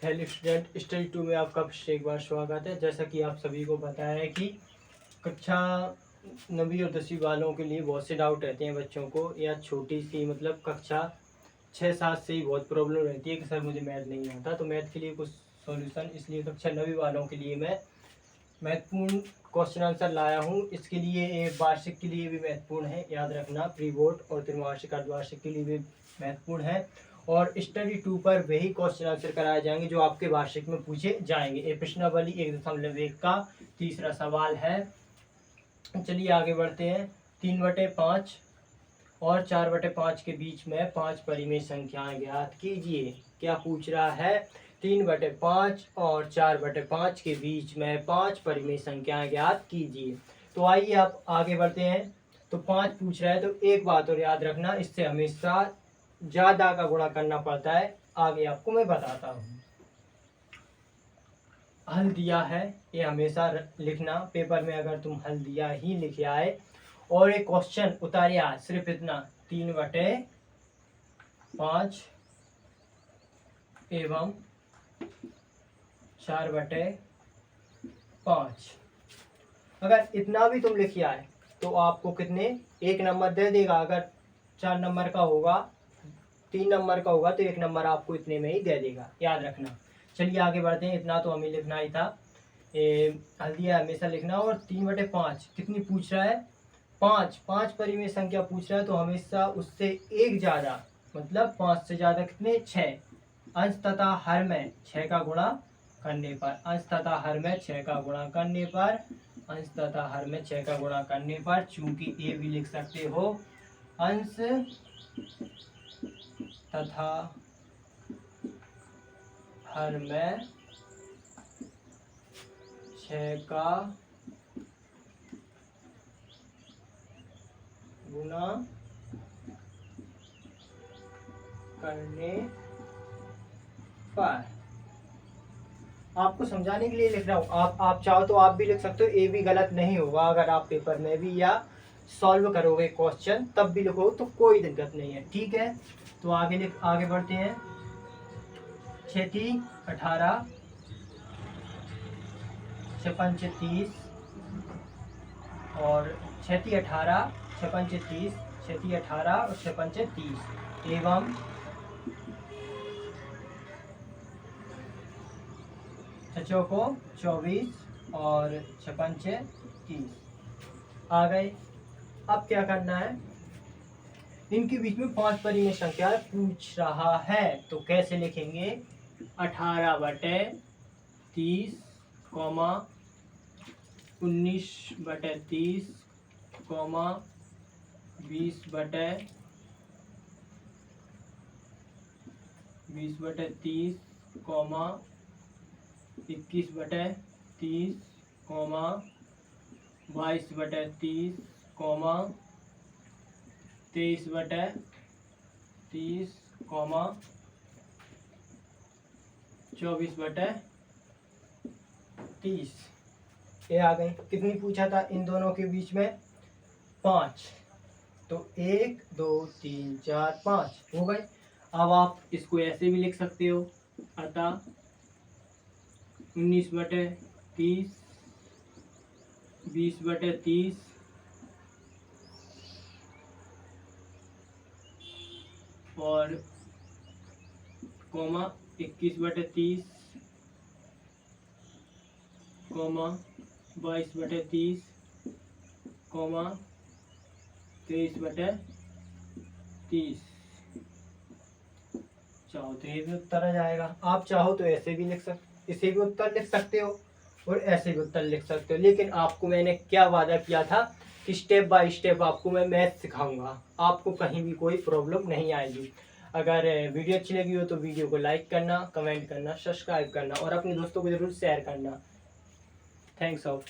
Hello student, study 2 में आपका फिर एक बार स्वागत है। जैसा कि आप सभी को पता है कि कक्षा 9वीं और 10वीं वालों के लिए बहुत से डाउट रहते हैं बच्चों को, या छोटी सी मतलब कक्षा 6-7 से ही बहुत प्रॉब्लम रहती है कि सर मुझे मैथ नहीं आता। तो मैथ के लिए कुछ सॉल्यूशन, इसलिए कक्षा 9वीं वालों के लिए मैं महत्वपूर्ण क्वेश्चन आंसर लाया हूँ। इसके लिए एक वार्षिक के लिए भी महत्वपूर्ण है, याद रखना। प्री बोर्ड और त्रिवार्षिक अर्धवार्षिक के लिए भी महत्वपूर्ण है। और स्टडी 2 पर वही क्वेश्चन आंसर कराए जाएंगे जो आपके वार्षिक में पूछे जाएंगे। ये प्रश्नावली 1.1 का तीसरा सवाल है। चलिए आगे बढ़ते हैं। 3/5 और 4/5 के बीच में 5 परिमेय संख्याएं ज्ञात कीजिए। क्या पूछ रहा है? 3/5 और 4/5 के बीच में 5 परिमेय संख्याएं ज्ञात कीजिए। तो आइए आप आगे बढ़ते हैं। तो 5 पूछ रहा है, तो एक बात और याद रखना, इससे हमेशा ज़्यादा का गुणा करना पड़ता है। आगे आपको मैं बताता हूँ। हल दिया है, ये हमेशा लिखना पेपर में। अगर तुम हल दिया ही लिखे आए और एक क्वेश्चन उतारिया सिर्फ इतना 3/5 एवं 4/5, अगर इतना भी तुम लिखे आए तो आपको कितने 1 नंबर दे देगा। अगर 4 नंबर का होगा, 3 नंबर का होगा, तो 1 नंबर आपको इतने में ही दे देगा, याद रखना। चलिए आगे बढ़ते हैं। इतना तो हमें लिखना ही था। हल्दिया हमेशा लिखना। और 3/5 कितनी पूछ रहा है? 5 परिमेय संख्या पूछ रहा है, तो हमेशा उससे एक ज़्यादा, मतलब 5 से ज़्यादा कितने? 6। अंश तथा हर में 6 का गुणा करने पर, अंश तथा हर में 6 का गुणा करने पर, अंश तथा हर में 6 का गुणा करने पर, चूंकि ए भी लिख सकते हो, अंश तथा हर में 6 का गुणा करने पर। आपको समझाने के लिए लिख रहा हूँ। आप चाहो तो आप भी लिख सकते हो, ये भी गलत नहीं होगा। अगर आप पेपर में भी या सॉल्व करोगे क्वेश्चन तब भी लिखो तो कोई दिक्कत नहीं है, ठीक है। तो आगे बढ़ते हैं। 6 × 18 6 × 5 = 30 और 6 × 18 6 × 5 = 30, 6 × 18 और 6 × 5 = 30 एवं 6 को 24 और 6 × 5 = 30 आ गए। अब क्या करना है? इनके बीच में 5 परिमेय संख्या पूछ रहा है, तो कैसे लिखेंगे? 18/30, 19/30, 20/30, 21/30, 22/30, 23/30, 24/30। ये आ गई। कितनी पूछा था इन दोनों के बीच में? 5। तो 1 2 3 4 5 हो गए। अब आप इसको ऐसे भी लिख सकते हो, अतः 19/30, 20/30, और 21/30, 22/30, 23/30। चाहो तो ये भी उत्तर आ जाएगा। आप चाहो तो ऐसे भी इसे भी उत्तर लिख सकते हो और ऐसे भी उत्तर लिख सकते हो। लेकिन आपको मैंने क्या वादा किया था कि स्टेप बाय स्टेप आपको मैं मैथ सिखाऊंगा, आपको कहीं भी कोई प्रॉब्लम नहीं आएगी। अगर वीडियो अच्छी लगी हो तो वीडियो को लाइक करना, कमेंट करना, सब्सक्राइब करना और अपने दोस्तों को जरूर शेयर करना। Thanks of.